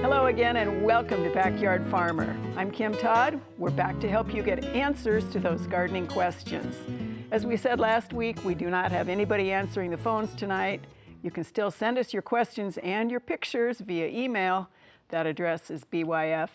Hello again and welcome to Backyard Farmer. I'm Kim Todd. We're back to help you get answers to those gardening questions. As we said last week, we do not have anybody answering the phones tonight. You can still send us your questions and your pictures via email. That address is byf@unl.edu.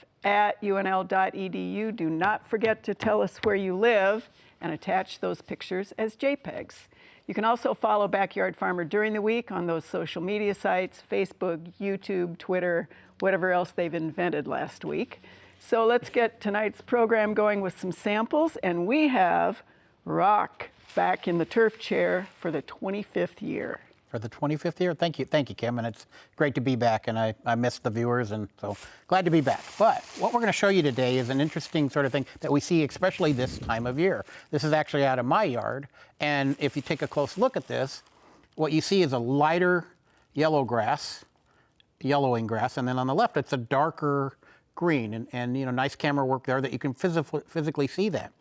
Do not forget to tell us where you live and attach those pictures as JPEGs. You can also follow Backyard Farmer during the week on those social media sites, Facebook, YouTube, Twitter, whatever else they've invented last week. So let's get tonight's program going with some samples, and we have Rock back in the turf chair for the 25th year. For the 25th year? Thank you, Kim, and it's great to be back, and I missed the viewers, and so glad to be back. But what we're going to show you today is an interesting sort of thing that we see especially this time of year. This is actually out of my yard, and if you take a close look at this, what you see is a lighter yellowing grass, and then on the left it's a darker green, and you know, nice camera work there that you can physically see that.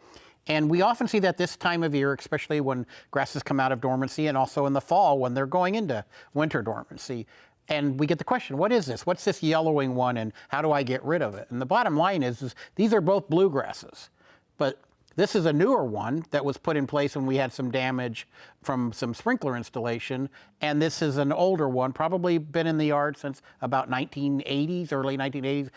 And we often see that this time of year, especially when grasses come out of dormancy, and also in the fall when they're going into winter dormancy. And we get the question, what is this? What's this yellowing one, and how do I get rid of it? And the bottom line is these are both bluegrasses. But this is a newer one that was put in place when we had some damage from some sprinkler installation. And this is an older one, probably been in the yard since about 1980s, early 1980s,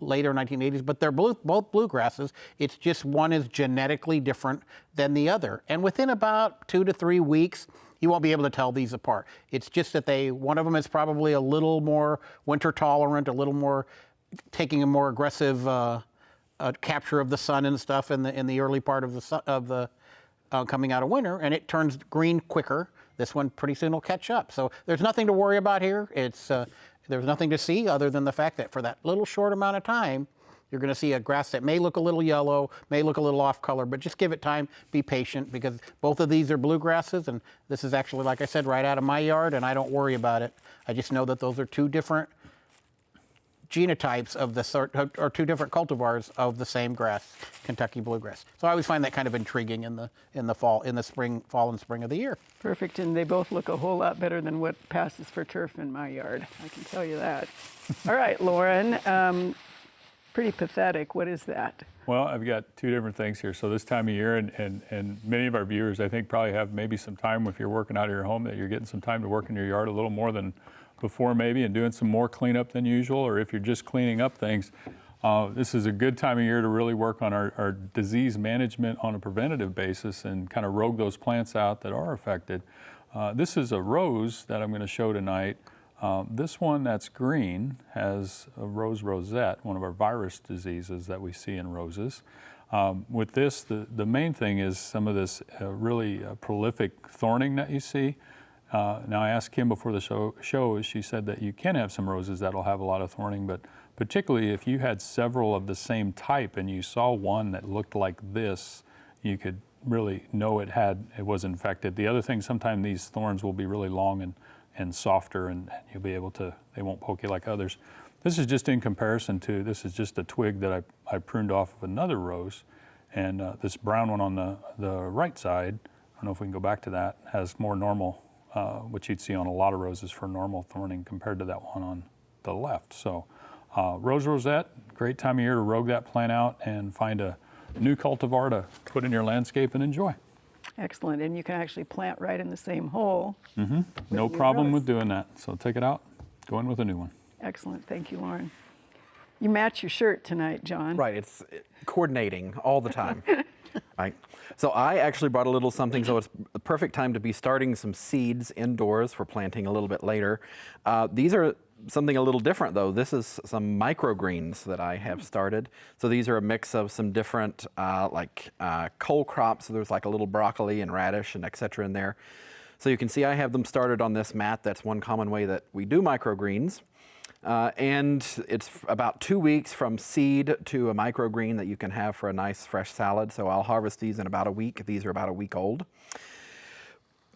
later 1980s. But they're both bluegrasses. It's just one is genetically different than the other. And within about 2 to 3 weeks, you won't be able to tell these apart. It's just that one of them is probably a little more winter tolerant, a little more taking a more aggressive capture of the sun and stuff in the early part of the coming out of winter, and it turns green quicker. This one pretty soon will catch up. So there's nothing to worry about here. There's nothing to see other than the fact that for that little short amount of time, you're going to see a grass that may look a little yellow, may look a little off color, but just give it time, be patient, because both of these are bluegrasses, and this is actually, like I said, right out of my yard, and I don't worry about it. I just know that those are two different genotypes of the sort, or two different cultivars of the same grass, Kentucky bluegrass. So I always find that kind of intriguing in the fall and spring of the year. Perfect, and they both look a whole lot better than what passes for turf in my yard. I can tell you that. All right, Lauren, pretty pathetic. What is that? Well, I've got two different things here. So this time of year, and many of our viewers, I think, probably have maybe some time if you're working out of your home, that you're getting some time to work in your yard a little more than before maybe, and doing some more cleanup than usual, or if you're just cleaning up things, this is a good time of year to really work on our disease management on a preventative basis and kind of rogue those plants out that are affected. This is a rose that I'm going to show tonight. This one that's green has a rose rosette, one of our virus diseases that we see in roses. With this, the main thing is some of this really prolific thorning that you see. Now I asked Kim before the show, she said that you can have some roses that'll have a lot of thorning, but particularly if you had several of the same type and you saw one that looked like this, you could really know it was infected. The other thing, sometimes these thorns will be really long and softer, and you'll be able to, they won't poke you like others. This is just in comparison to, this is just a twig that I pruned off of another rose, and this brown one on the right side, I don't know if we can go back to that, has more normal, which you'd see on a lot of roses for normal thorning compared to that one on the left. So rose rosette, great time of year to rogue that plant out and find a new cultivar to put in your landscape and enjoy. Excellent, and you can actually plant right in the same hole. Mm-hmm. No problem with doing that. So take it out, go in with a new one. Excellent, thank you, Lauren. You match your shirt tonight, John. Right, it's coordinating all the time. Right. So I actually brought a little something, so it's the perfect time to be starting some seeds indoors for planting a little bit later. These are something a little different though. This is some microgreens that I have started. So these are a mix of some different cole crops. So there's like a little broccoli and radish and et cetera in there. So you can see I have them started on this mat. That's one common way that we do microgreens. And it's about 2 weeks from seed to a microgreen that you can have for a nice fresh salad. So I'll harvest these in about a week. These are about a week old.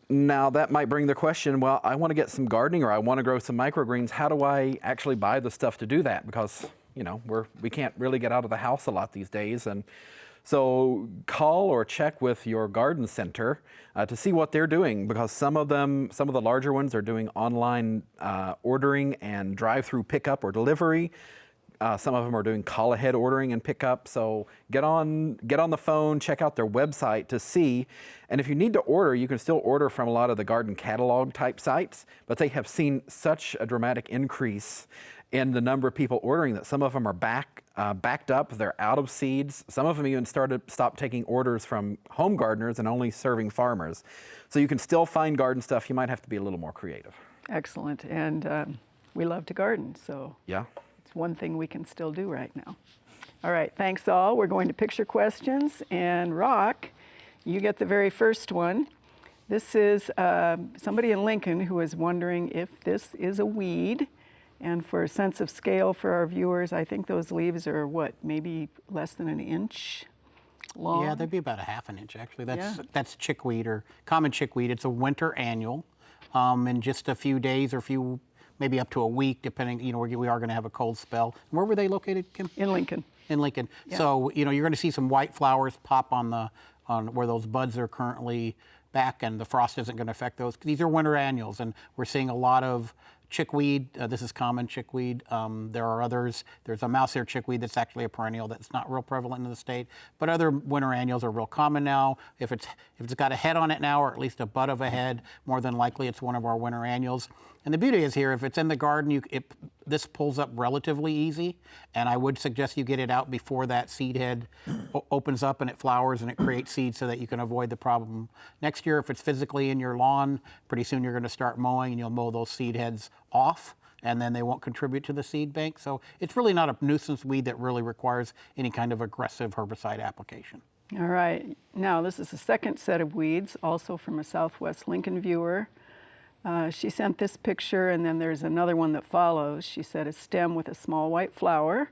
Now that might bring the question, well, I want to get some gardening or I want to grow some microgreens. How do I actually buy the stuff to do that? Because, you know, we can't really get out of the house a lot these days. And So call or check with your garden center to see what they're doing, because some of the larger ones are doing online ordering and drive-through pickup or delivery. Some of them are doing call ahead ordering and pickup. So get on the phone, check out their website to see. And if you need to order, you can still order from a lot of the garden catalog type sites, but they have seen such a dramatic increase in the number of people ordering that some of them are backed up. They're out of seeds. Some of them even stopped taking orders from home gardeners and only serving farmers. So you can still find garden stuff. You might have to be a little more creative. Excellent. And we love to garden, so Yeah. it's one thing we can still do right now. All right, thanks all. We're going to picture questions. And Rock, you get the very first one. This is somebody in Lincoln who is wondering if this is a weed. And for a sense of scale for our viewers, I think those leaves are what, maybe less than an inch long? Yeah, they'd be about a half an inch actually. Yeah. That's chickweed or common chickweed. It's a winter annual. In just a few days or maybe up to a week, depending, we are going to have a cold spell. Where were they located, Kim? In Lincoln. In Lincoln. Yeah. So, you're going to see some white flowers pop on where those buds are currently back, and the frost isn't going to affect those. These are winter annuals, and we're seeing a lot of chickweed. This is common chickweed. There are others. There's a mousehair chickweed that's actually a perennial that's not real prevalent in the state. But other winter annuals are real common now. If it's got a head on it now, or at least a bud of a head, more than likely it's one of our winter annuals. And the beauty is here, if it's in the garden, this pulls up relatively easy. And I would suggest you get it out before that seed head opens up and it flowers and it creates seeds, so that you can avoid the problem. Next year, if it's physically in your lawn, pretty soon you're going to start mowing and you'll mow those seed heads off, and then they won't contribute to the seed bank. So it's really not a nuisance weed that really requires any kind of aggressive herbicide application. All right. Now, this is the second set of weeds, also from a Southwest Lincoln viewer. She sent this picture, and then there's another one that follows. She said a stem with a small white flower.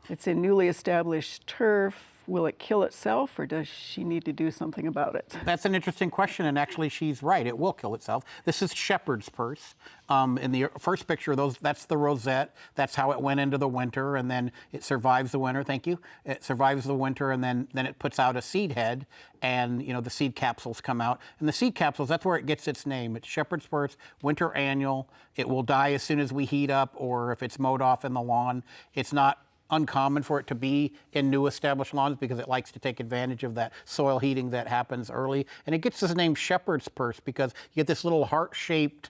It's in newly established turf. Will it kill itself, or does she need to do something about it? That's an interesting question, and actually she's right. It will kill itself. This is shepherd's purse. In the first picture, that's the rosette. That's how it went into the winter, and then it survives the winter. Thank you. It survives the winter, and then it puts out a seed head, and the seed capsules come out. And the seed capsules, that's where it gets its name. It's shepherd's purse, winter annual. It will die as soon as we heat up, or if it's mowed off in the lawn. It's not uncommon for it to be in new established lawns because it likes to take advantage of that soil heating that happens early. And it gets its name shepherd's purse because you get this little heart-shaped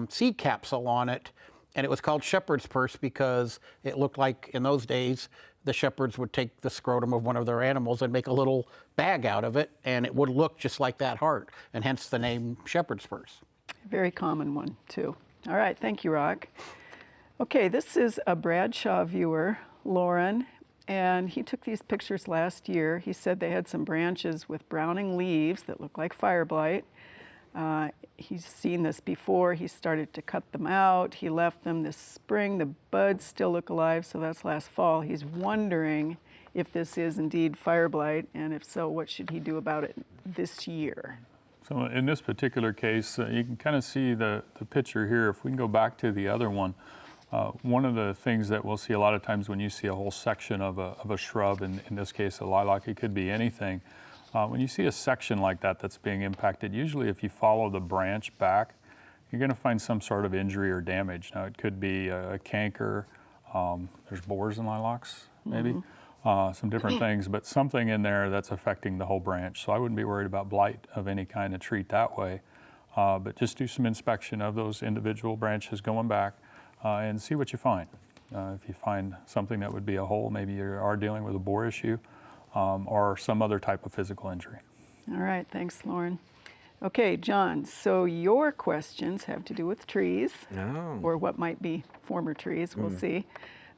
seed capsule on it. And it was called shepherd's purse because it looked like in those days the shepherds would take the scrotum of one of their animals and make a little bag out of it, and it would look just like that heart, and hence the name shepherd's purse. Very common one, too. All right, thank you, Rock. Okay, this is a Bradshaw viewer, Lauren, and he took these pictures last year. He said they had some branches with browning leaves that look like fire blight. He's seen this before. He started to cut them out. He left them this spring. The buds still look alive, so that's last fall. He's wondering if this is indeed fire blight, and if so, what should he do about it this year? So in this particular case, you can kind of see the picture here. If we can go back to the other one, one of the things that we'll see a lot of times when you see a whole section of a shrub, in this case a lilac, it could be anything. When you see a section like that that's being impacted, usually if you follow the branch back, you're going to find some sort of injury or damage. Now it could be a canker, there's borers in lilacs maybe, some different things, but something in there that's affecting the whole branch. So I wouldn't be worried about blight of any kind and treat that way, but just do some inspection of those individual branches going back and see what you find. If you find something that would be a hole, maybe you are dealing with a borer issue, or some other type of physical injury. All right, thanks, Lauren. Okay, John, so your questions have to do with trees, or what might be former trees, we'll see.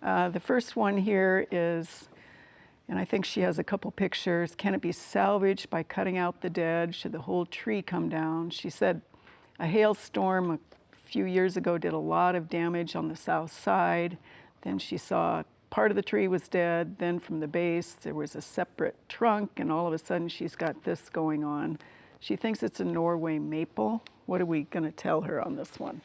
The first one here is, and I think she has a couple pictures, can it be salvaged by cutting out the dead? Should the whole tree come down? She said a hailstorm a few years ago did a lot of damage on the south side. Then she saw part of the tree was dead. Then from the base, there was a separate trunk, and all of a sudden she's got this going on. She thinks it's a Norway maple. What are we going to tell her on this one?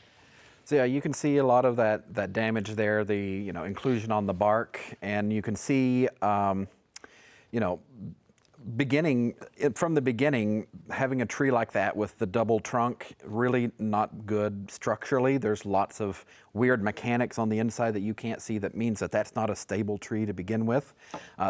So yeah, you can see a lot of that damage there, the inclusion on the bark, and you can see from the beginning, having a tree like that with the double trunk, really not good structurally. There's lots of weird mechanics on the inside that you can't see. That means that that's not a stable tree to begin with.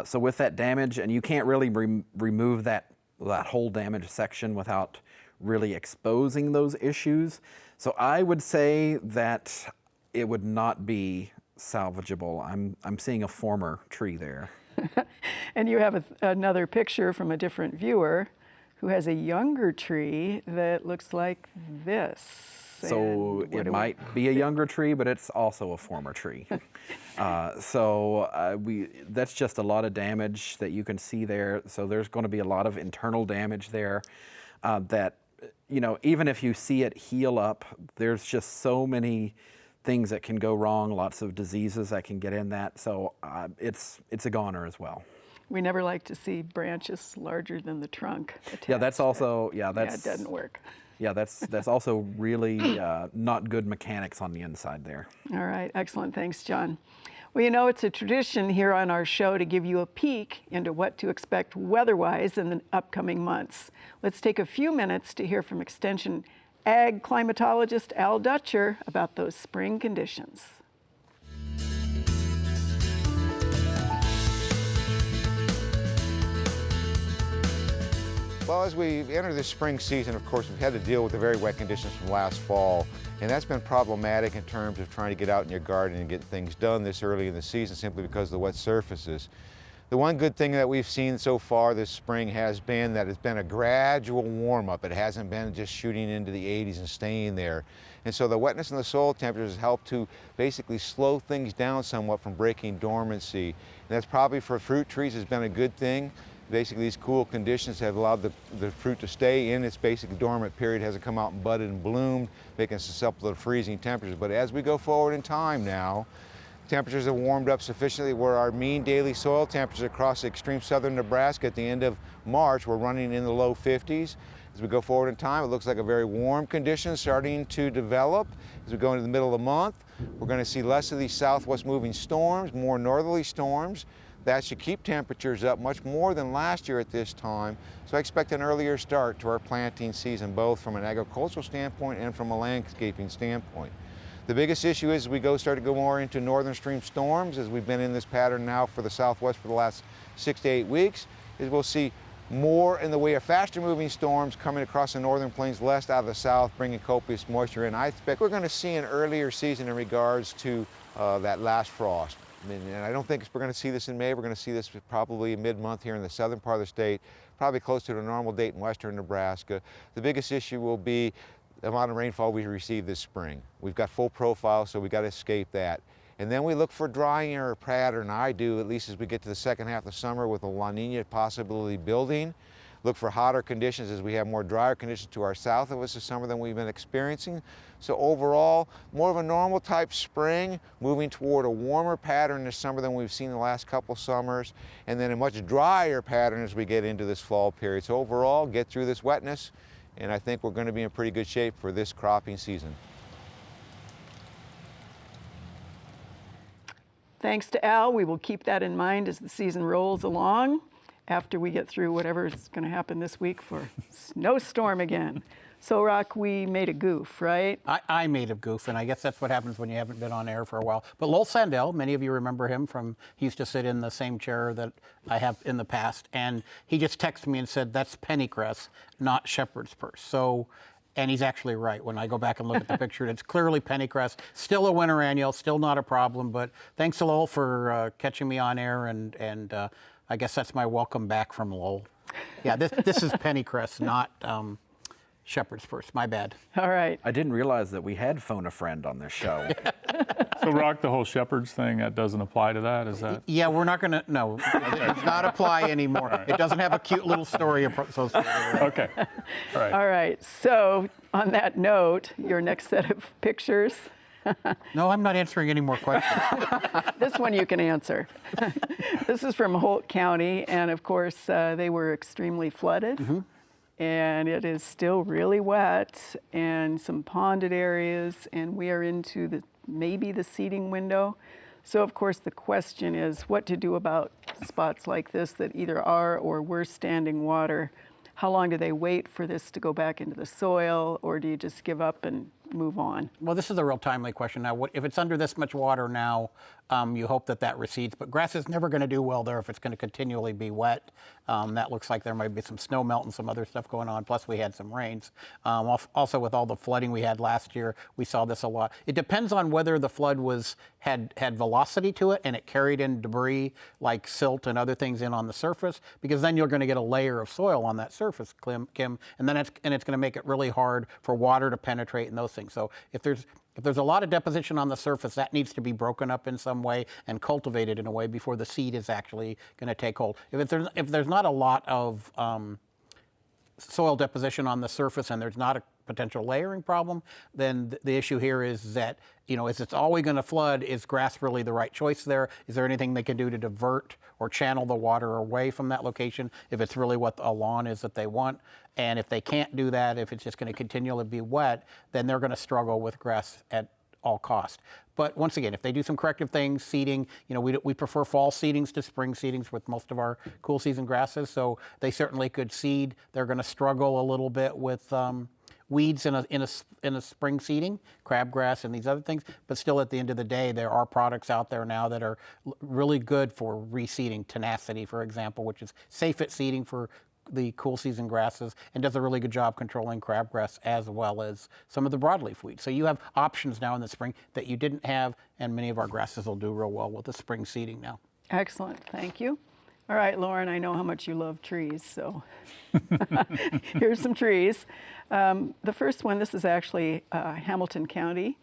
So with that damage, and you can't really remove that whole damaged section without really exposing those issues. So I would say that it would not be salvageable. I'm seeing a former tree there. And you have another picture from a different viewer who has a younger tree that looks like this. So it might be a younger tree, but it's also a former tree. That's just a lot of damage that you can see there. So there's going to be a lot of internal damage there that, even if you see it heal up, there's just so many things that can go wrong, lots of diseases that can get in that. So it's a goner as well. We never like to see branches larger than the trunk attached. Yeah, that's also, it doesn't work. Yeah, that's also really not good mechanics on the inside there. All right, excellent. Thanks, John. Well, it's a tradition here on our show to give you a peek into what to expect weather-wise in the upcoming months. Let's take a few minutes to hear from Extension Ag climatologist Al Dutcher about those spring conditions. Well, as we enter this spring season, of course, we've had to deal with the very wet conditions from last fall, and that's been problematic in terms of trying to get out in your garden and get things done this early in the season simply because of the wet surfaces. The one good thing that we've seen so far this spring has been that it's been a gradual warm-up. It hasn't been just shooting into the 80s and staying there. And so the wetness in the soil temperatures has helped to basically slow things down somewhat from breaking dormancy. And that's probably for fruit trees has been a good thing. Basically, these cool conditions have allowed the fruit to stay in its basic dormant period, hasn't come out and budded and bloomed, making it susceptible to freezing temperatures. But as we go forward in time now, temperatures have warmed up sufficiently where our mean daily soil temperatures across extreme southern Nebraska at the end of March were running in the low 50s. As we go forward in time, it looks like a very warm condition starting to develop. As we go into the middle of the month, we're going to see less of these southwest moving storms, more northerly storms. That should keep temperatures up much more than last year at this time. So I expect an earlier start to our planting season, both from an agricultural standpoint and from a landscaping standpoint. The biggest issue is we start to go more into northern stream storms, as we've been in this pattern now for the Southwest for the last 6 to 8 weeks, is we'll see more in the way of faster moving storms coming across the northern plains, less out of the south, bringing copious moisture in. I expect we're going to see an earlier season in regards to that last frost. And I don't think we're going to see this in May. We're going to see this probably mid-month here in the southern part of the state, probably close to the normal date in western Nebraska. The biggest issue will be the amount of rainfall we receive this spring. We've got full profile, so we got to escape that. And then we look for drying air pattern. I do, at least as we get to the second half of summer with a La Nina possibility building. Look for hotter conditions as we have more drier conditions to our south of us this summer than we've been experiencing. So overall, more of a normal type spring, moving toward a warmer pattern this summer than we've seen the last couple summers, and then a much drier pattern as we get into this fall period. So overall, get through this wetness, and I think we're going to be in pretty good shape for this cropping season. Thanks to Al. We will keep that in mind as the season rolls along after we get through whatever is going to happen this week for snowstorm again. So, Rock, we made a goof, right? I made a goof, and I guess that's what happens when you haven't been on air for a while. But Lowell Sandell, many of you remember him he used to sit in the same chair that I have in the past, and he just texted me and said, that's pennycress, not shepherd's purse. So, and he's actually right. When I go back and look at the picture, it's clearly pennycress, still a winter annual, still not a problem. But thanks to Lowell for catching me on air, and I guess that's my welcome back from Lowell. Yeah, this is pennycress, not shepherd's purse. My bad. All right. I didn't realize that we had Phone a Friend on this show. So, Rock, the whole shepherds thing, that doesn't apply to that, is that? Yeah, we're not going to, no, it does not apply anymore. Right. It doesn't have a cute little story associated with it. Okay. All right. All right. So, on that note, your next set of pictures. No, I'm not answering any more questions. This one you can answer. This is from Holt County, and of course, they were extremely flooded. Mm-hmm. And it is still really wet and some ponded areas, and we are into maybe the seeding window. So of course the question is what to do about spots like this that either are or were standing water, how long do they wait for this to go back into the soil, or do you just give up and move on? Well, this is a real timely question. Now, if it's under this much water now, you hope that that recedes, but grass is never going to do well there if it's going to continually be wet. That looks like there might be some snow melt and some other stuff going on, plus we had some rains. Also with all the flooding we had last year, we saw this a lot. It depends on whether the flood had velocity to it and it carried in debris like silt and other things in on the surface, because then you're going to get a layer of soil on that surface, Kim, and then it's going to make it really hard for water to penetrate and those things. So if there's a lot of deposition on the surface, that needs to be broken up in some way and cultivated in a way before the seed is actually going to take hold. If there's not a lot of soil deposition on the surface and there's not a potential layering problem, then the issue here is that, is it's always going to flood? Is grass really the right choice there? Is there anything they can do to divert or channel the water away from that location if it's really what a lawn is that they want? And if they can't do that, if it's just going to continually be wet, then they're going to struggle with grass at all cost. But once again, if they do some corrective things, seeding, we prefer fall seedings to spring seedings with most of our cool season grasses, so they certainly could seed. They're going to struggle a little bit with weeds in a spring seeding, crabgrass and these other things, but still at the end of the day, there are products out there now that are really good for reseeding. Tenacity, for example, which is safe at seeding for the cool season grasses and does a really good job controlling crabgrass as well as some of the broadleaf weeds. So you have options now in the spring that you didn't have, and many of our grasses will do real well with the spring seeding now. Excellent, thank you. All right, Lauren, I know how much you love trees, so here's some trees. The first one, this is actually Hamilton County,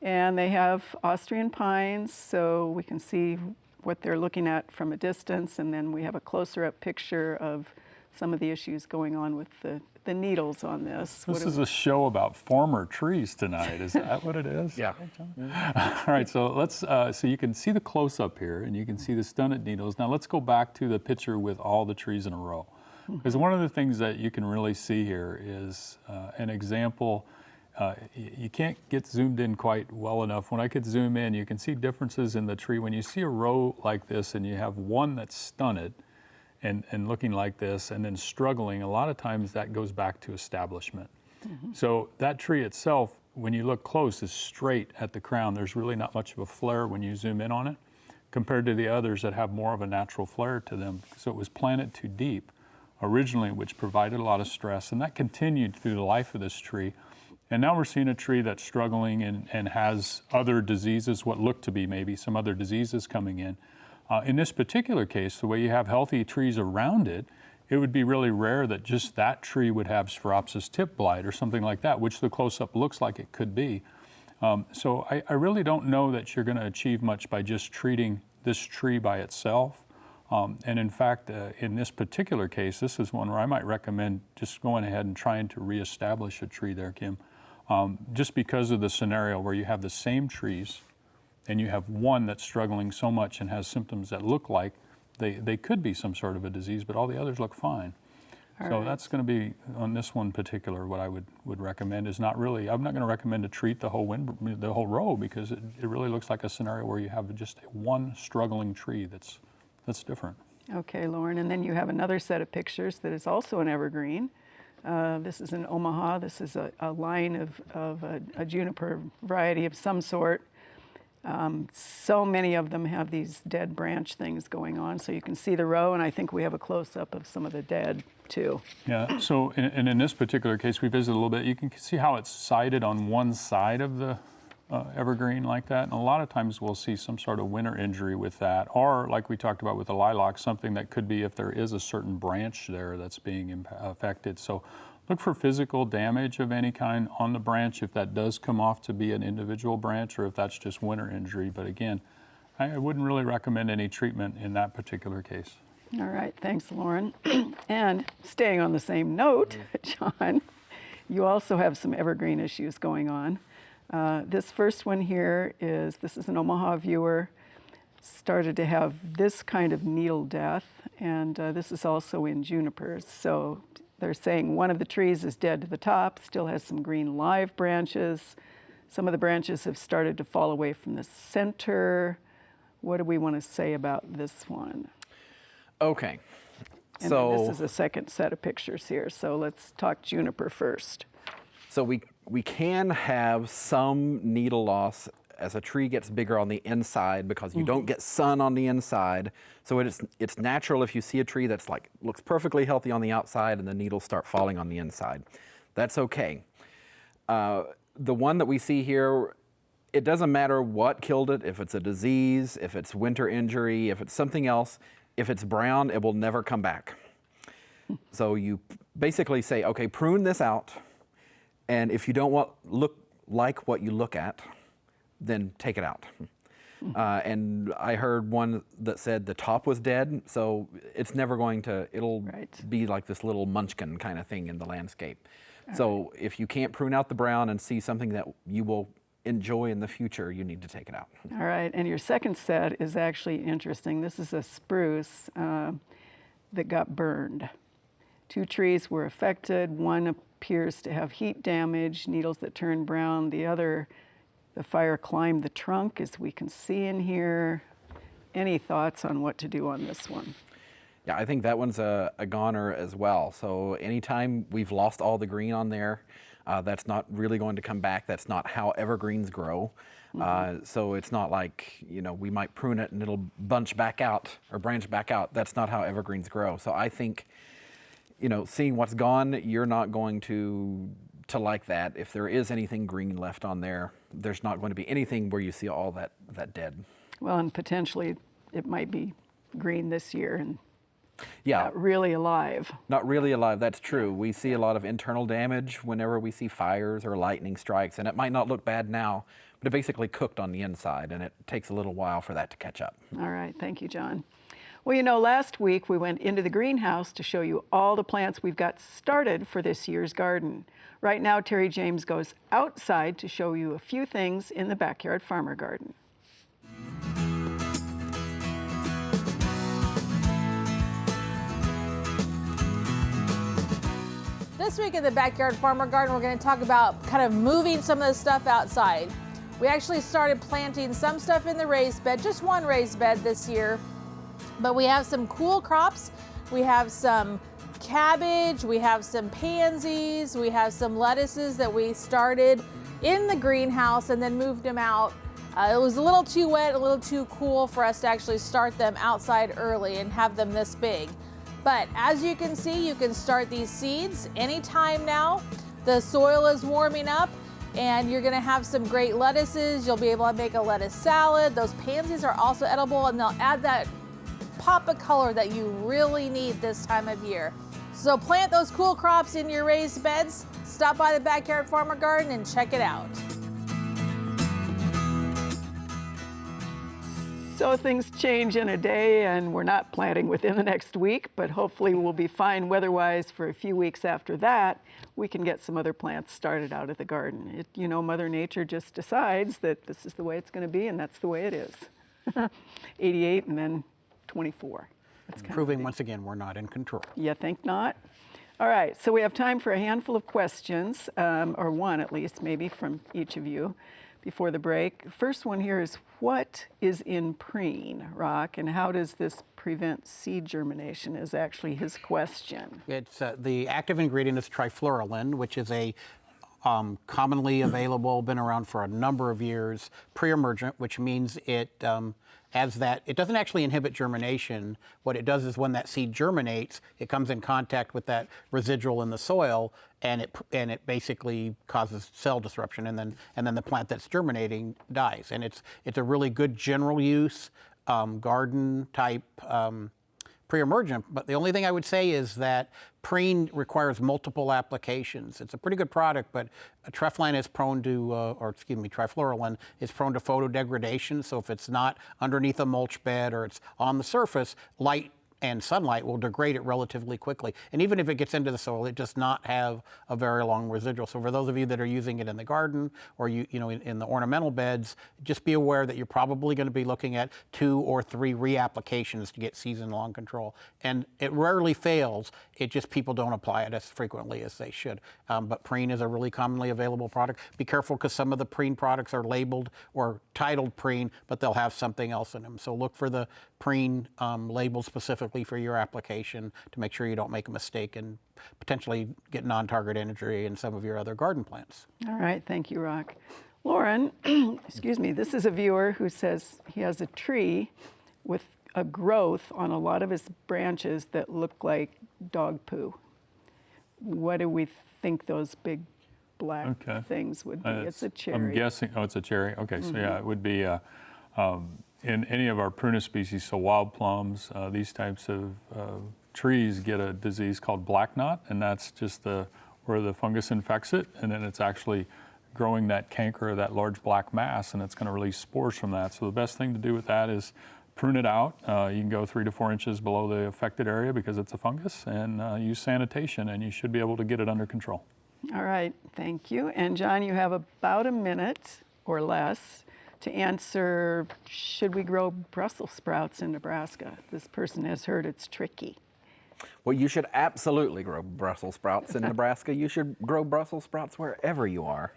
and they have Austrian pines, so we can see what they're looking at from a distance, and then we have a closer up picture of some of the issues going on with the needles on this. This is a show about former trees tonight. Is that what it is? Yeah. All right, so let's, so you can see the close-up here, and you can see the stunted needles. Now let's go back to the picture with all the trees in a row. Because one of the things that you can really see here is an example. You can't get zoomed in quite well enough. When I could zoom in, you can see differences in the tree. When you see a row like this and you have one that's stunted, and looking like this and then struggling, a lot of times that goes back to establishment. So that tree itself, when you look close, is straight at the crown. There's really not much of a flare when you zoom in on it compared to the others that have more of a natural flare to them. So it was planted too deep originally, which provided a lot of stress, and that continued through the life of this tree. And now we're seeing a tree that's struggling and has other diseases, what look to be maybe some other diseases coming in. In this particular case, the way you have healthy trees around it, it would be really rare that just that tree would have Sphaeropsis tip blight or something like that, which the close-up looks like it could be. So I really don't know that you're going to achieve much by just treating this tree by itself. And in fact, in this particular case, this is one where I might recommend just going ahead and trying to reestablish a tree there, Kim, just because of the scenario where you have the same trees and you have one that's struggling so much and has symptoms that look like they could be some sort of a disease, but all the others look fine. So that's going to be, on this one particular, what I would recommend is not really, I'm not going to recommend to treat the whole row, because it really looks like a scenario where you have just one struggling tree that's different. Okay, Lauren, and then you have another set of pictures that is also an evergreen. This is in Omaha. This is a line of a juniper variety of some sort. So many of them have these dead branch things going on, so you can see the row, and I think we have a close-up of some of the dead too. Yeah, so in this particular case, we visited a little bit. You can see how it's sided on one side of the evergreen like that, and a lot of times we'll see some sort of winter injury with that, or like we talked about with the lilac, something that could be if there is a certain branch there that's being affected. So look for physical damage of any kind on the branch if that does come off to be an individual branch, or if that's just winter injury. But again, I wouldn't really recommend any treatment in that particular case. All right, thanks, Lauren. And staying on the same note, John, you also have some evergreen issues going on. This first one here this is an Omaha viewer, started to have this kind of needle death, and this is also in junipers. So they're saying one of the trees is dead to the top, still has some green live branches. Some of the branches have started to fall away from the center. What do we want to say about this one? Okay. And then this is a second set of pictures here. So let's talk juniper first. So we can have some needle loss as a tree gets bigger on the inside because you don't get sun on the inside. So it's natural if you see a tree that's looks perfectly healthy on the outside and the needles start falling on the inside. That's okay. The one that we see here, it doesn't matter what killed it, if it's a disease, if it's winter injury, if it's something else, if it's brown, it will never come back. So you basically say, okay, prune this out, and if you don't look like what you look at, then take it out. And I heard one that said the top was dead, so it's never going to, it'll be like this little munchkin kind of thing in the landscape. So if you can't prune out the brown and see something that you will enjoy in the future, you need to take it out. All right, and your second set is actually interesting. This is a spruce that got burned. 2 trees were affected. One appears to have heat damage, needles that turn brown. The other, the fire climbed the trunk, as we can see in here. Any thoughts on what to do on this one? Yeah, I think that one's a goner as well. So anytime we've lost all the green on there, that's not really going to come back. That's not how evergreens grow. So it's not like, we might prune it and it'll bunch back out or branch back out. That's not how evergreens grow. So I think, seeing what's gone, you're not going to like that. If there is anything green left on there, there's not going to be anything where you see all that dead. Well, and potentially it might be green this year and yeah, not really alive. Not really alive, that's true. We see a lot of internal damage whenever we see fires or lightning strikes, and it might not look bad now, but it basically cooked on the inside, and it takes a little while for that to catch up. All right, thank you, John. Well, last week we went into the greenhouse to show you all the plants we've got started for this year's garden. Right now, Terry James goes outside to show you a few things in the backyard farmer garden. This week in the Backyard Farmer Garden, we're going to talk about kind of moving some of the stuff outside. We actually started planting some stuff in the raised bed, just one raised bed this year, but we have some cool crops. We have some cabbage, we have some pansies, we have some lettuces that we started in the greenhouse and then moved them out. It was a little too wet, a little too cool for us to actually start them outside early and have them this big. But as you can see, you can start these seeds anytime now. The soil is warming up and you're gonna have some great lettuces. You'll be able to make a lettuce salad. Those pansies are also edible and they'll add that pop of color that you really need this time of year. So plant those cool crops in your raised beds. Stop by the Backyard Farmer Garden and check it out. So things change in a day, and we're not planting within the next week, but hopefully we'll be fine weather-wise for a few weeks after that. We can get some other plants started out of the garden. Mother Nature just decides that this is the way it's going to be, and that's the way it is. 88 and then 24. That's kind Proving once again we're not in control. You think not? All right, so we have time for a handful of questions, or one at least, maybe from each of you before the break. First one here is, what is in Preen, Rock, and how does this prevent seed germination is actually his question. It's the active ingredient is trifluralin, which is a commonly available, been around for a number of years, pre-emergent, which means it it doesn't actually inhibit germination. What it does is when that seed germinates, it comes in contact with that residual in the soil, and it basically causes cell disruption, and then the plant that's germinating dies. And it's a really good general use garden type pre-emergent, but the only thing I would say is that Preen requires multiple applications. It's a pretty good product, but trifluralin is prone to, trifluralin is prone to photodegradation. So if it's not underneath a mulch bed or it's on the surface, light and sunlight will degrade it relatively quickly. And even if it gets into the soil, it does not have a very long residual. So for those of you that are using it in the garden or in the ornamental beds, just be aware that you're probably going to be looking at 2 or 3 reapplications to get season-long control. And it rarely fails. It just people don't apply it as frequently as they should. But Preen is a really commonly available product. Be careful because some of the Preen products are labeled or titled Preen, but they'll have something else in them. So look for the Preen label specifically specifically for your application to make sure you don't make a mistake and potentially get non-target injury in some of your other garden plants. All right, thank you, Rock. Lauren, excuse me, this is a viewer who says he has a tree with a growth on a lot of his branches that look like dog poo. What do we think those big black things would be? It's a cherry. I'm guessing, it's a cherry. Okay, so yeah, it would be in any of our prunus species, so wild plums, these types of trees get a disease called black knot, and that's just where the fungus infects it, and then it's actually growing that canker, that large black mass, and it's going to release spores from that. So the best thing to do with that is prune it out. You can go 3 to 4 inches below the affected area because it's a fungus, and use sanitation, and you should be able to get it under control. All right, thank you. And John, you have about a minute or less to answer, should we grow Brussels sprouts in Nebraska? This person has heard it's tricky. Well, you should absolutely grow Brussels sprouts in Nebraska. You should grow Brussels sprouts wherever you are,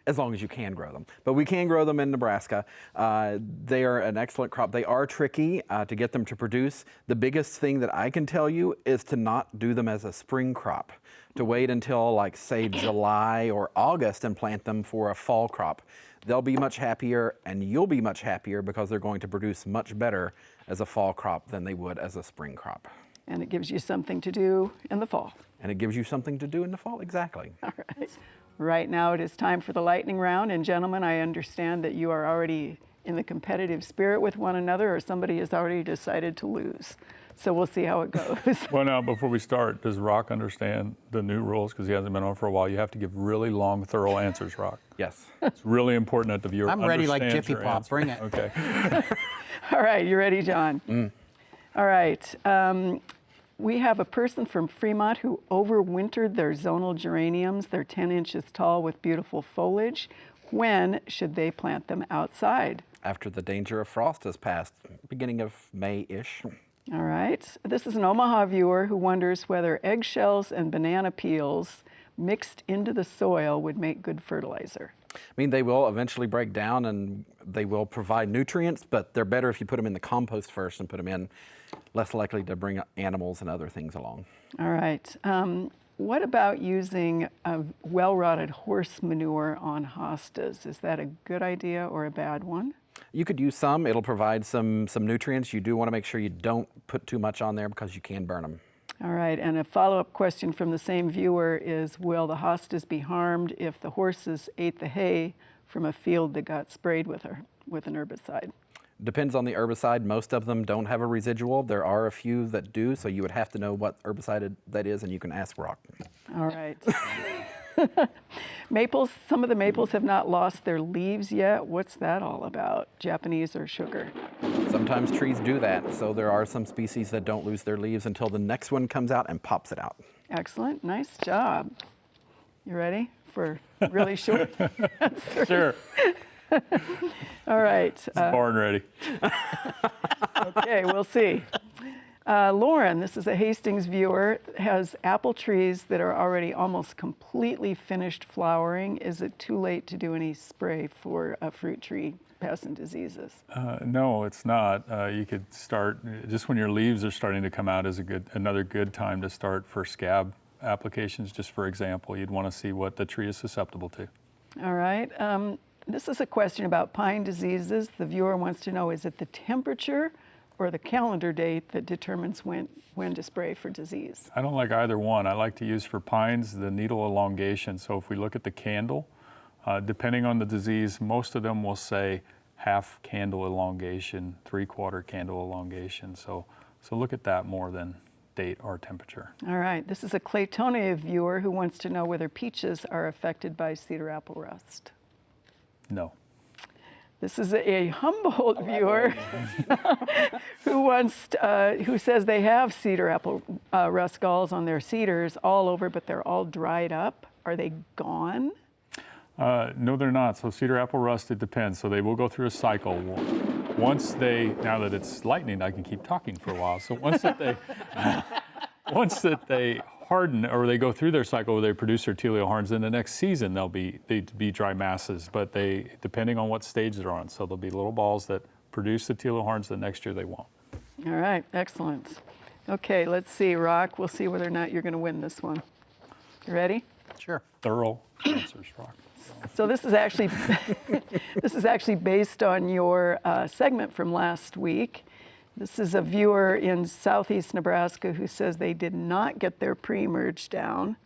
as long as you can grow them. But we can grow them in Nebraska. They are an excellent crop. They are tricky to get them to produce. The biggest thing that I can tell you is to not do them as a spring crop, to wait until, like, say, July or August and plant them for a fall crop. They'll be much happier, and you'll be much happier because they're going to produce much better as a fall crop than they would as a spring crop. And it gives you something to do in the fall. And it gives you something to do in the fall, exactly. All right. Right now it is time for the lightning round. And gentlemen, I understand that you are already in the competitive spirit with one another, or somebody has already decided to lose. So we'll see how it goes. Well, now, before we start, does Rock understand the new rules? Because he hasn't been on for a while. You have to give really long, thorough answers, Rock. Yes. It's really important that the viewer I'm ready like understands Jiffy your Pop. answer. Bring it. Okay. All right, you ready, John? All right. We have a person from Fremont who overwintered their zonal geraniums. They're 10 inches tall with beautiful foliage. When should they plant them outside? After the danger of frost has passed, beginning of May-ish. All right. This is an Omaha viewer who wonders whether eggshells and banana peels mixed into the soil would make good fertilizer. I mean, they will eventually break down and they will provide nutrients, but they're better if you put them in the compost first and put them in. Less likely to bring animals and other things along. All right. What about using a well-rotted horse manure on hostas? Is that a good idea or a bad one? You could use some. It'll provide some nutrients. You do want to make sure you don't put too much on there because you can burn them. All right, and a follow-up question from the same viewer is, will the hostas be harmed if the horses ate the hay from a field that got sprayed with an herbicide? Depends on the herbicide. Most of them don't have a residual. There are a few that do, so you would have to know what herbicide that is, and you can ask Rock. All right. Maples, some of the maples have not lost their leaves yet. What's that all about? Japanese or sugar? Sometimes trees do that, so there are some species that don't lose their leaves until the next one comes out and pops it out. Excellent, nice job. You ready for really short answers? Sure. All right. Born ready. Okay, we'll see. Lauren, this is a Hastings viewer, has apple trees that are already almost completely finished flowering. Is it too late to do any spray for a fruit tree pests and diseases? No, it's not. You could start just when your leaves are starting to come out is another good time to start for scab applications. Just for example, you'd want to see what the tree is susceptible to. All right. This is a question about pine diseases. The viewer wants to know, is it the temperature or the calendar date that determines when to spray for disease? I don't like either one. I like to use for pines the needle elongation. So if we look at the candle, depending on the disease, most of them will say half candle elongation, 3/4 candle elongation. So look at that more than date or temperature. All right. This is a Claytonia viewer who wants to know whether peaches are affected by cedar apple rust. No. This is a Humboldt viewer who says they have cedar apple rust galls on their cedars all over, but they're all dried up. Are they gone? No, they're not. So cedar apple rust, it depends. So they will go through a cycle. Once now that it's lightning, I can keep talking for a while. So once that they harden or they go through their cycle where they produce their teleohorns, in the next season they'd be dry masses, but depending on what stage they're on. So there'll be little balls that produce the teleohorns, the next year they won't. All right, excellent. Okay, let's see, Rock. We'll see whether or not you're going to win this one. You ready? Sure. Thorough answers, Rock. So this is actually this is actually based on your segment from last week. This is a viewer in southeast Nebraska who says they did not get their pre-merge down.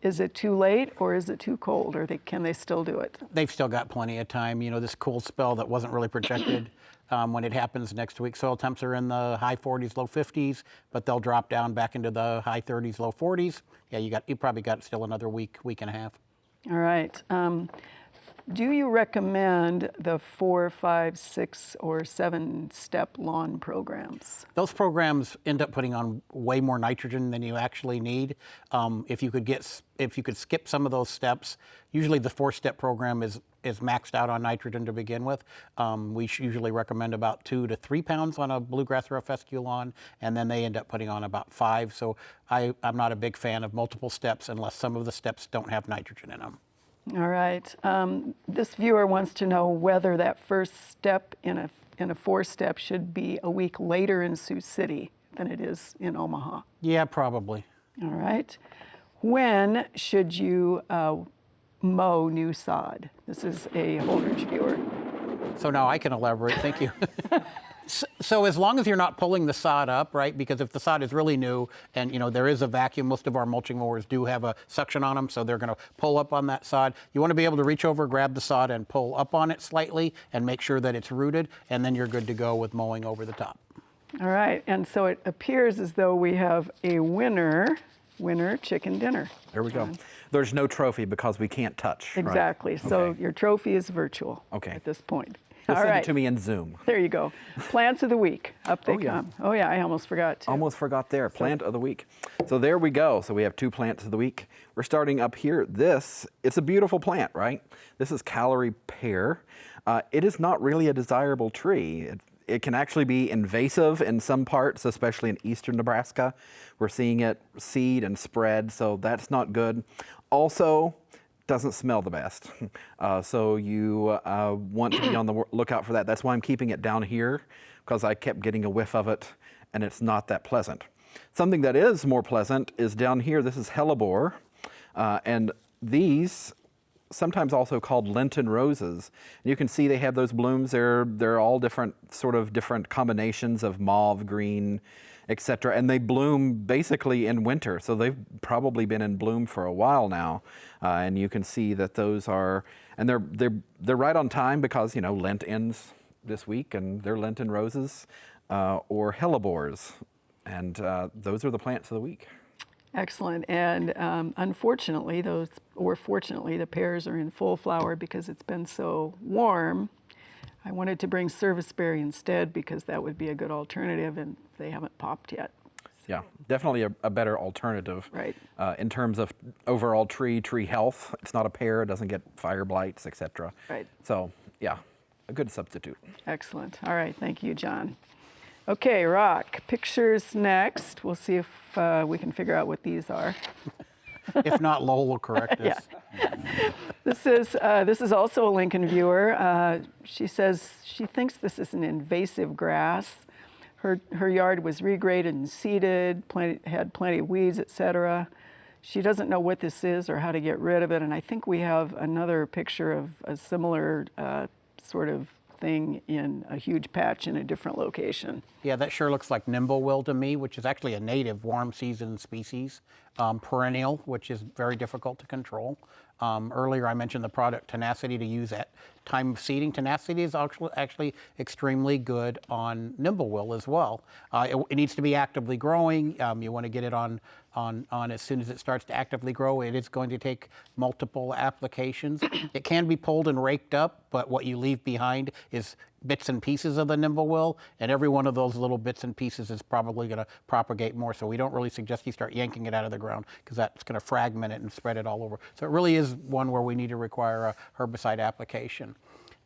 Is it too late or is it too cold, or can they still do it? They've still got plenty of time. You know, this cold spell that wasn't really projected when it happens next week. Soil temps are in the high 40s, low 50s, but they'll drop down back into the high 30s, low 40s. Yeah, you probably got still another week and a half. All right. Do you recommend the 4, 5, 6, or 7-step lawn programs? Those programs end up putting on way more nitrogen than you actually need. If you could skip some of those steps, usually the 4-step program is maxed out on nitrogen to begin with. We usually recommend about 2 to 3 pounds on a bluegrass or a fescue lawn, and then they end up putting on about 5. So I'm not a big fan of multiple steps unless some of the steps don't have nitrogen in them. All right. This viewer wants to know whether that first step in a 4-step should be a week later in Sioux City than it is in Omaha. Yeah, probably. All right. When should you mow new sod? This is a Holdridge viewer. So now I can elaborate. Thank you. So as long as you're not pulling the sod up, right? Because if the sod is really new and there is a vacuum, most of our mulching mowers do have a suction on them, so they're going to pull up on that sod. You want to be able to reach over, grab the sod, and pull up on it slightly, and make sure that it's rooted, and then you're good to go with mowing over the top. All right, and so it appears as though we have a winner chicken dinner. There we go. There's no trophy because we can't touch. Exactly. Right? So Okay. your trophy is virtual Okay. at this point. Just All send right. it to me in Zoom. There you go. Plants of the week. Up they Oh, yeah. come. Oh, yeah, I almost forgot to. Almost forgot there, plant of the week. So there we go. So we have 2 plants of the week. We're starting up here. It's a beautiful plant, right? This is calorie pear. It is not really a desirable tree. It can actually be invasive in some parts, especially in eastern Nebraska. We're seeing it seed and spread, so that's not good. Also, doesn't smell the best. So you want to be on the lookout for that. That's why I'm keeping it down here, because I kept getting a whiff of it, and it's not that pleasant. Something that is more pleasant is down here. This is Hellebore, and these, sometimes also called Lenten Roses. You can see they have those blooms. They're all different combinations of mauve, green, etc. And they bloom basically in winter, so they've probably been in bloom for a while now. And you can see that those are, and they're right on time because Lent ends this week, and they're Lenten Roses or Hellebores, and those are the plants of the week. Excellent. And unfortunately, fortunately, the pears are in full flower because it's been so warm. I wanted to bring serviceberry instead because that would be a good alternative, and they haven't popped yet. Yeah, definitely a better alternative. Right. In terms of overall tree health. It's not a pear, it doesn't get fire blights, etc. Right. So, yeah, a good substitute. Excellent. All right. Thank you, John. Okay, Rock. Pictures next. We'll see if we can figure out what these are. If not, Lowell will correct us. This is also a Lincoln viewer. She says she thinks this is an invasive grass. Her yard was regraded and seeded, had plenty of weeds, etc. She doesn't know what this is or how to get rid of it. And I think we have another picture of a similar sort of thing in a huge patch in a different location. Yeah, that sure looks like nimblewill to me, which is actually a native warm season species, perennial, which is very difficult to control. Earlier I mentioned the product Tenacity to use at time of seeding. Tenacity is actually extremely good on nimblewill as well. It needs to be actively growing. You want to get it on as soon as it starts to actively grow. It is going to take multiple applications. It can be pulled and raked up, but what you leave behind is bits and pieces of the nimblewill, and every one of those little bits and pieces is probably going to propagate more. So we don't really suggest you start yanking it out of the ground because that's going to fragment it and spread it all over. So it really is one where we need to require a herbicide application.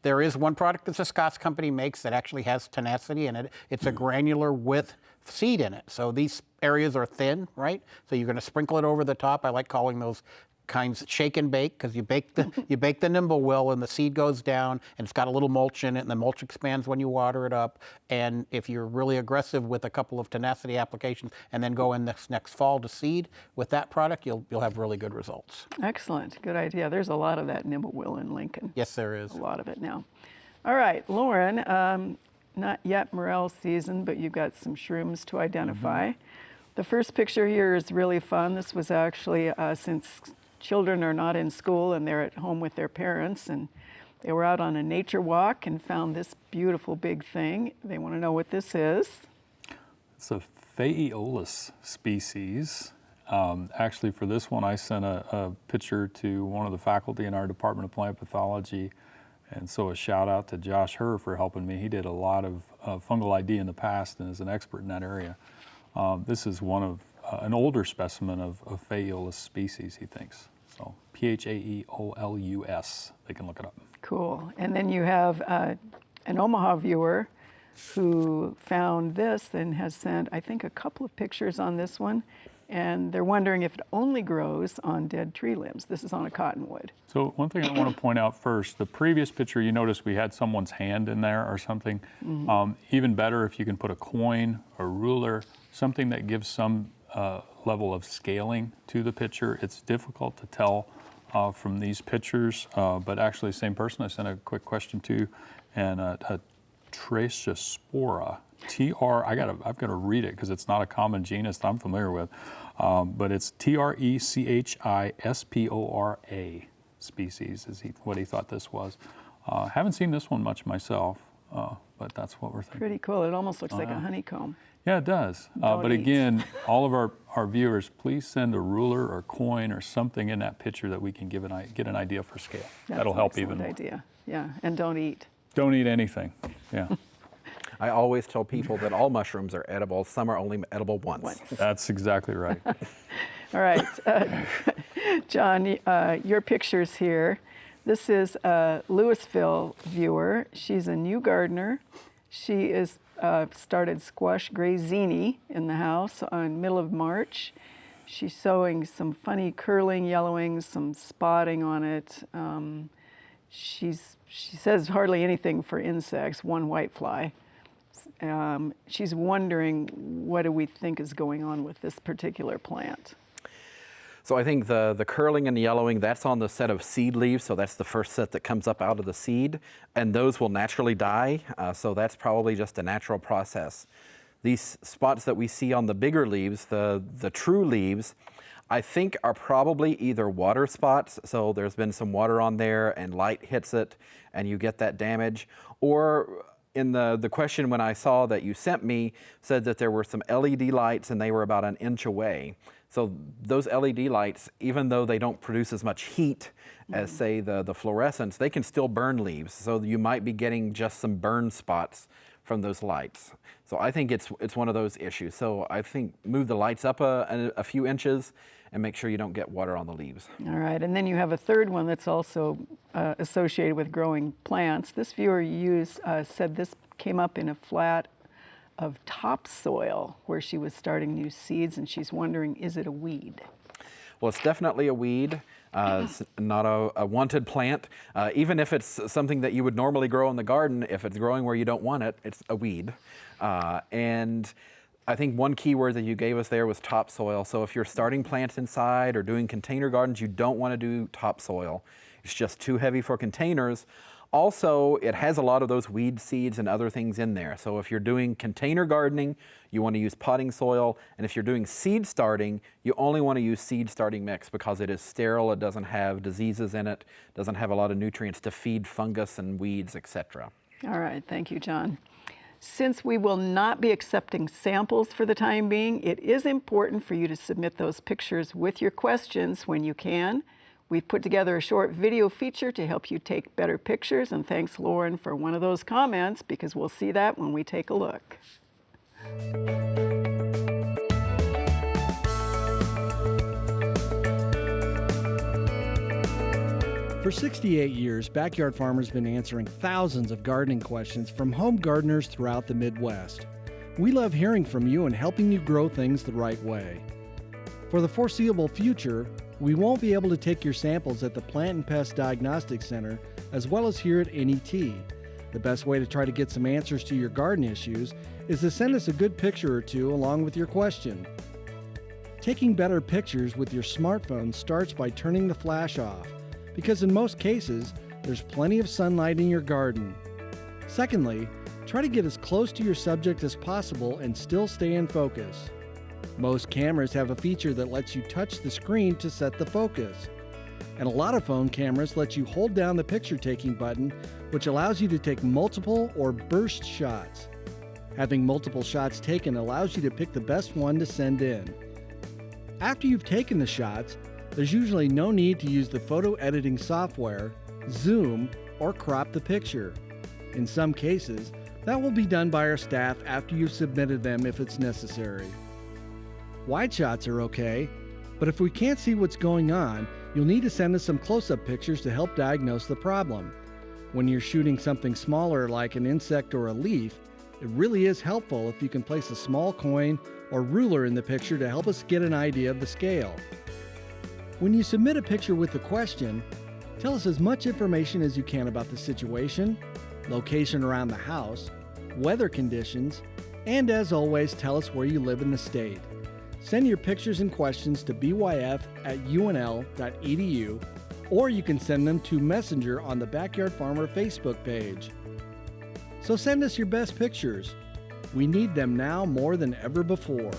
There is one product that the Scott's company makes that actually has Tenacity in it. It's a granular with seed in it. So these areas are thin, right? So you're going to sprinkle it over the top. I like calling those kinds shake and bake, because you bake the Nimble-Will and the seed goes down and it's got a little mulch in it, and the mulch expands when you water it up. And if you're really aggressive with a couple of tenacity applications and then go in this next fall to seed with that product, you'll have really good results. Excellent. Good idea. There's a lot of that Nimble-Will in Lincoln. Yes, there is. A lot of it now. All right, Lauren, not yet morel season, but you've got some shrooms to identify. The first picture here is really fun. This was actually since children are not in school and they're at home with their parents, and they were out on a nature walk and found this beautiful big thing. They want to know what this is. It's a Phaeolus species. Actually, for this one, I sent a picture to one of the faculty in our Department of Plant Pathology. And so a shout out to Josh Herr for helping me. He did a lot of fungal ID in the past and is an expert in that area. This is one of an older specimen of Phaeolus species, he thinks. So Phaeolus, they can look it up. Cool. And then you have an Omaha viewer who found this and has sent, I think, a couple of pictures on this one. And they're wondering if it only grows on dead tree limbs. This is on a cottonwood. So one thing I want to point out first, the previous picture, you noticed we had someone's hand in there or something. Even better if you can put a coin, a ruler, something that gives some level of scaling to the picture. It's difficult to tell from these pictures, but actually same person I sent a quick question to, and a Trachospora. I've got to read it because it's not a common genus that I'm familiar with, but it's Trechispora species is what he thought this was. Haven't seen this one much myself, but that's what we're thinking. Pretty cool. It almost looks like a honeycomb. Yeah, it does. But again, all of our viewers, please send a ruler or coin or something in that picture that we can get an idea for scale. That'll help even more. Idea. Yeah, and don't eat. Don't eat anything. Yeah. I always tell people that all mushrooms are edible. Some are only edible once. That's exactly right. All right, John, your picture's here. This is a Louisville viewer. She's a new gardener. She is started squash grazini in the house on middle of March. She's sowing some funny curling yellowing, some spotting on it. She says hardly anything for insects, one whitefly. She's wondering, what do we think is going on with this particular plant? So I think the curling and the yellowing, that's on the set of seed leaves, so that's the first set that comes up out of the seed, and those will naturally die, so that's probably just a natural process. These spots that we see on the bigger leaves, the true leaves, I think are probably either water spots, so there's been some water on there and light hits it and you get that damage, or in the question when I saw that you sent me, said that there were some LED lights and they were about an inch away. So those LED lights, even though they don't produce as much heat as, say, the fluorescents, they can still burn leaves. So you might be getting just some burn spots from those lights. So I think it's one of those issues. So I think move the lights up a few inches and make sure you don't get water on the leaves. All right, and then you have a third one that's also associated with growing plants. This viewer said this came up in a flat of topsoil where she was starting new seeds, and she's wondering, is it a weed? Well, it's definitely a weed. It's not a wanted plant. Even if it's something that you would normally grow in the garden, if it's growing where you don't want it, it's a weed. And I think one key word that you gave us there was topsoil. So if you're starting plants inside or doing container gardens, you don't want to do topsoil. It's just too heavy for containers. Also, it has a lot of those weed seeds and other things in there. So if you're doing container gardening, you want to use potting soil. And if you're doing seed starting, you only want to use seed starting mix because it is sterile, it doesn't have diseases in it, doesn't have a lot of nutrients to feed fungus and weeds, etc. All right, thank you, John. Since we will not be accepting samples for the time being, it is important for you to submit those pictures with your questions when you can. We've put together a short video feature to help you take better pictures, and thanks, Lauren, for one of those comments, because we'll see that when we take a look. For 68 years, Backyard Farmer's been answering thousands of gardening questions from home gardeners throughout the Midwest. We love hearing from you and helping you grow things the right way. For the foreseeable future, We won't be able to take your samples at the Plant and Pest Diagnostic Center as well as here at NET. The best way to try to get some answers to your garden issues is to send us a good picture or two along with your question. Taking better pictures with your smartphone starts by turning the flash off, because in most cases, there's plenty of sunlight in your garden. Secondly, try to get as close to your subject as possible and still stay in focus. Most cameras have a feature that lets you touch the screen to set the focus. And a lot of phone cameras let you hold down the picture taking button, which allows you to take multiple or burst shots. Having multiple shots taken allows you to pick the best one to send in. After you've taken the shots, there's usually no need to use the photo editing software, zoom, or crop the picture. In some cases, that will be done by our staff after you've submitted them if it's necessary. Wide shots are okay, but if we can't see what's going on, you'll need to send us some close-up pictures to help diagnose the problem. When you're shooting something smaller like an insect or a leaf, it really is helpful if you can place a small coin or ruler in the picture to help us get an idea of the scale. When you submit a picture with a question, tell us as much information as you can about the situation, location around the house, weather conditions, and as always, tell us where you live in the state. Send your pictures and questions to byf@unl.edu, or you can send them to Messenger on the Backyard Farmer Facebook page. So send us your best pictures. We need them now more than ever before.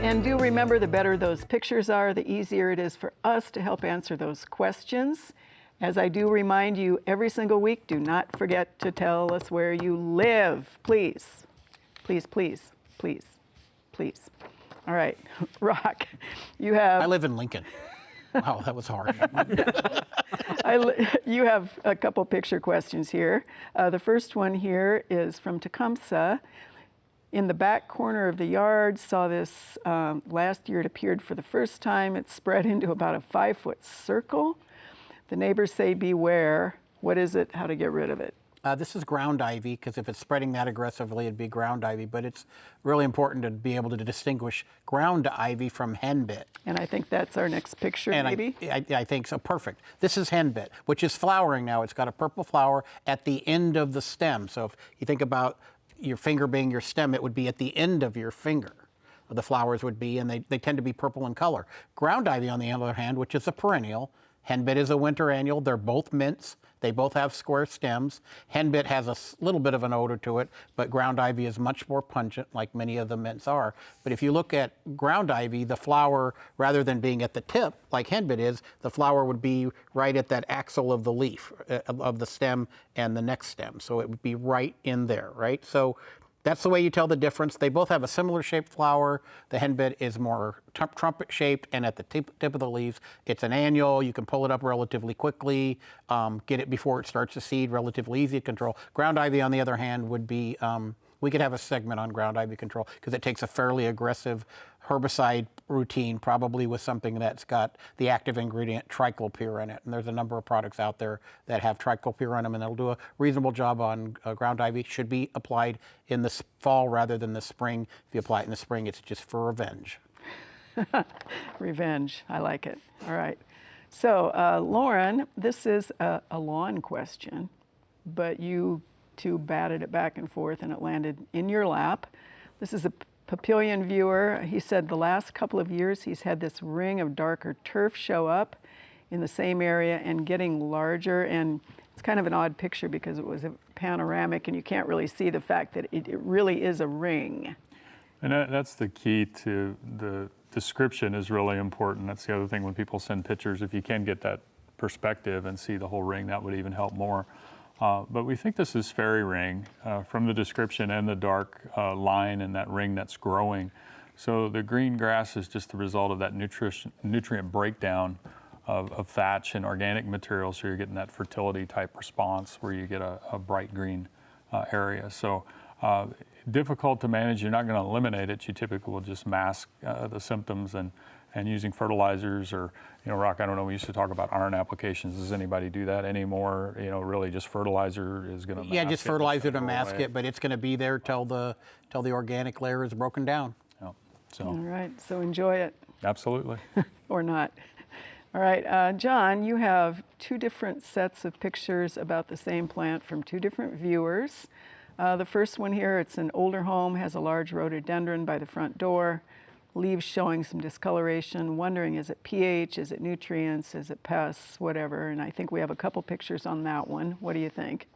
And do remember, the better those pictures are, the easier it is for us to help answer those questions. As I do remind you every single week, do not forget to tell us where you live, please. Please, please, please, please. All right, Rock, you have... I live in Lincoln. Wow, that was hard. You have a couple picture questions here. The first one here is from Tecumseh. In the back corner of the yard, saw this last year. It appeared for the first time. It spread into about a 5-foot circle. The neighbors say beware. What is it? How to get rid of it? This is ground ivy, because if it's spreading that aggressively, it'd be ground ivy. But it's really important to be able to distinguish ground ivy from henbit. And I think that's our next picture, And maybe? I think so. Perfect. This is henbit, which is flowering now. It's got a purple flower at the end of the stem. So if you think about your finger being your stem, it would be at the end of your finger. The flowers would be, and they tend to be purple in color. Ground ivy, on the other hand, which is a perennial. Henbit is a winter annual. They're both mints. They both have square stems. Henbit has a little bit of an odor to it, but ground ivy is much more pungent, like many of the mints are. But if you look at ground ivy, the flower, rather than being at the tip, like henbit is, the flower would be right at that axil of the leaf, of the stem and the next stem. So it would be right in there, right? So that's the way you tell the difference. They both have a similar shaped flower. The henbit is more trumpet shaped, and at the tip of the leaves, it's an annual. You can pull it up relatively quickly, get it before it starts to seed, relatively easy to control. Ground ivy, on the other hand, would be, we could have a segment on ground ivy control because it takes a fairly aggressive herbicide routine, probably with something that's got the active ingredient triclopyr in it. And there's a number of products out there that have triclopyr in them, and they'll do a reasonable job on ground ivy. Should be applied in the fall rather than the spring. If you apply it in the spring, it's just for revenge. Revenge, I like it. All right. So, Lauren, this is a lawn question, but you two batted it back and forth and it landed in your lap. This is a Papillion viewer. He said the last couple of years he's had this ring of darker turf show up in the same area and getting larger, and it's kind of an odd picture because it was a panoramic and you can't really see the fact that it really is a ring. And that's the key to the description is really important. That's the other thing when people send pictures. If you can get that perspective and see the whole ring, that would even help more. But we think this is fairy ring from the description and the dark line and that ring that's growing. So the green grass is just the result of that nutrient breakdown of thatch and organic material. So you're getting that fertility type response where you get a bright green area. So difficult to manage. You're not going to eliminate it. You typically will just mask the symptoms and and using fertilizers or, Rock, I don't know, we used to talk about iron applications. Does anybody do that anymore? Really just fertilizer is going to mask Yeah, just it, fertilizer it's to gonna go mask away. it, but it's going to be there till the organic layer is broken down. Yeah, All so, right, so enjoy it absolutely. or not. All right, John, you have two different sets of pictures about the same plant from two different viewers. The first one here, it's an older home, has a large rhododendron by the front door, leaves showing some discoloration, wondering is it pH, is it nutrients, is it pests, whatever. And I think we have a couple pictures on that one. What do you think?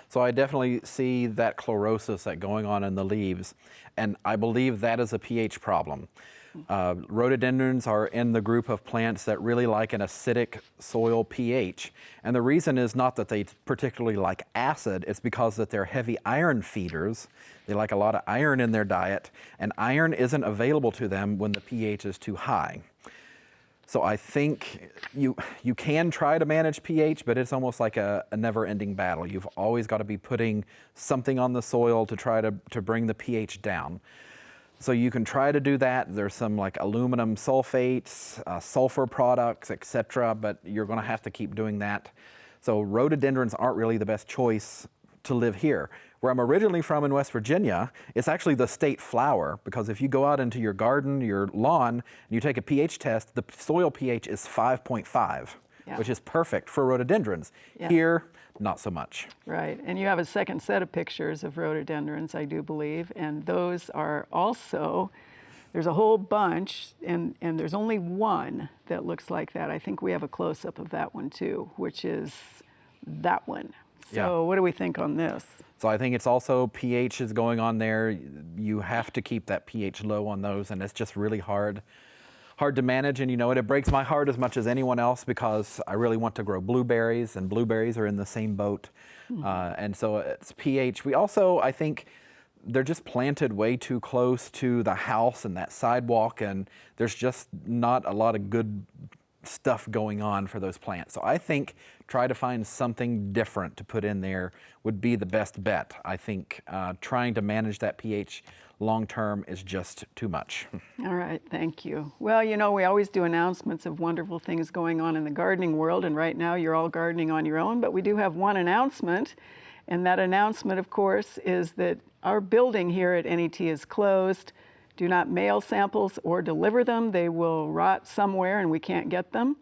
So I definitely see that chlorosis that going on in the leaves, and I believe that is a pH problem. Rhododendrons are in the group of plants that really like an acidic soil pH. And the reason is not that they particularly like acid, it's because that they're heavy iron feeders. They like a lot of iron in their diet, and iron isn't available to them when the pH is too high. So I think you can try to manage pH, but it's almost like a never-ending battle. You've always got to be putting something on the soil to try to bring the pH down. So you can try to do that. There's some like aluminum sulfates, sulfur products, etc., but you're going to have to keep doing that. So rhododendrons aren't really the best choice to live here. Where I'm originally from in West Virginia, it's actually the state flower, because if you go out into your garden, your lawn, and you take a pH test, the soil pH is 5.5, Yeah. which is perfect for rhododendrons. Yeah. Here, not so much. Right, and you have a second set of pictures of rhododendrons, I do believe, and those are also, there's a whole bunch, and there's only one that looks like that. I think we have a close-up of that one too, which is that one. So Yeah. what do we think on this? So I think it's also pH is going on there. You have to keep that pH low on those, and it's just really hard to manage. And it breaks my heart as much as anyone else, because I really want to grow blueberries, and blueberries are in the same boat. And so it's pH. We also, I think, they're just planted way too close to the house and that sidewalk, and there's just not a lot of good stuff going on for those plants. So I think try to find something different to put in there would be the best bet. I think trying to manage that pH long term is just too much. All right, thank you. Well, we always do announcements of wonderful things going on in the gardening world, and right now you're all gardening on your own, but we do have one announcement, and that announcement, of course, is that our building here at NET is closed. Do not mail samples or deliver them. They will rot somewhere and we can't get them.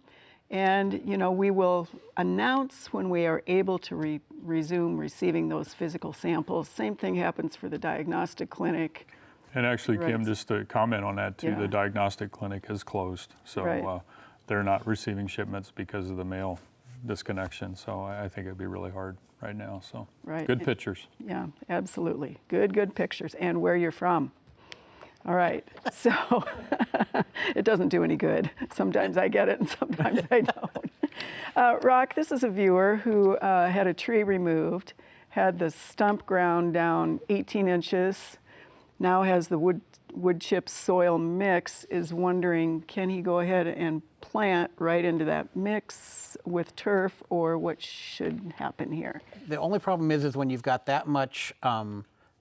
And, we will announce when we are able to resume receiving those physical samples. Same thing happens for the diagnostic clinic. And actually, Right. Kim, just to comment on that too, Yeah. the diagnostic clinic is closed. So Right. they're not receiving shipments because of the mail disconnection. So I think it'd be really hard right now. So Right. good pictures. Yeah, absolutely. Good pictures and where you're from. All right, so it doesn't do any good. Sometimes I get it and sometimes I don't. Rock, this is a viewer who had a tree removed, had the stump ground down 18 inches, now has the wood chip soil mix, is wondering, can he go ahead and plant right into that mix with turf, or what should happen here? The only problem is when you've got that much,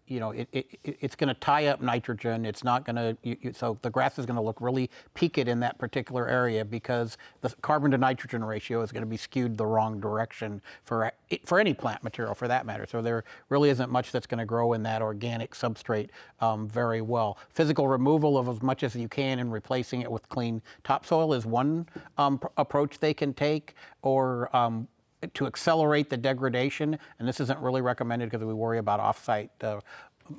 it's going to tie up nitrogen. It's not going to, so the grass is going to look really peaked in that particular area, because the carbon to nitrogen ratio is going to be skewed the wrong direction for any plant material, for that matter. So there really isn't much that's going to grow in that organic substrate very well. Physical removal of as much as you can and replacing it with clean topsoil is one approach they can take, or to accelerate the degradation, and this isn't really recommended because we worry about off-site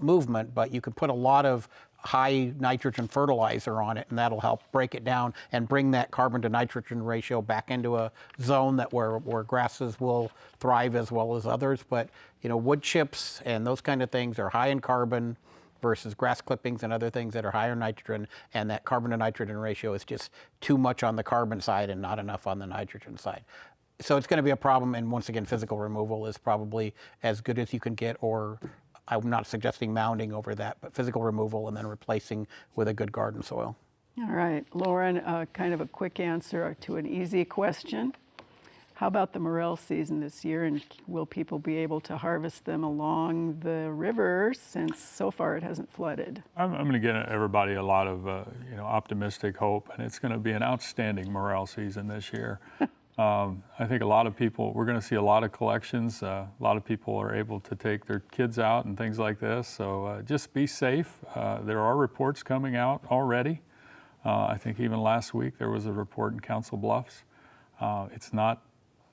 movement, but you can put a lot of high nitrogen fertilizer on it, and that'll help break it down and bring that carbon to nitrogen ratio back into a zone that where grasses will thrive as well as others. But wood chips and those kind of things are high in carbon versus grass clippings and other things that are higher nitrogen, and that carbon to nitrogen ratio is just too much on the carbon side and not enough on the nitrogen side. So it's going to be a problem, and once again, physical removal is probably as good as you can get, or I'm not suggesting mounding over that, but physical removal and then replacing with a good garden soil. All right, Lauren, kind of a quick answer to an easy question. How about the morel season this year, and will people be able to harvest them along the river since so far it hasn't flooded? I'm going to give everybody a lot of optimistic hope, and it's going to be an outstanding morel season this year. I think a lot of people, we're going to see a lot of collections. A lot of people are able to take their kids out and things like this, so just be safe. There are reports coming out already. I think even last week there was a report in Council Bluffs. It's not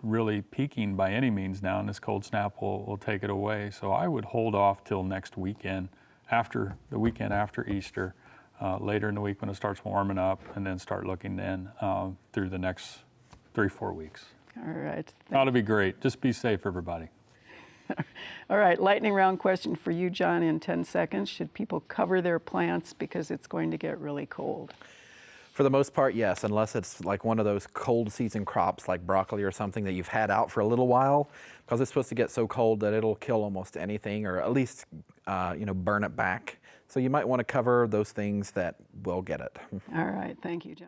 really peaking by any means now, and this cold snap will take it away. So I would hold off till next weekend, after the weekend after Easter, later in the week when it starts warming up, and then start looking then through the next 3-4 weeks. All right. Ought to be great. Just be safe, everybody. All right, lightning round question for you, John, in 10 seconds. Should people cover their plants because it's going to get really cold? For the most part, yes, unless it's like one of those cold season crops like broccoli or something that you've had out for a little while, because it's supposed to get so cold that it'll kill almost anything, or at least burn it back. So you might want to cover those things that will get it. All right, thank you, John.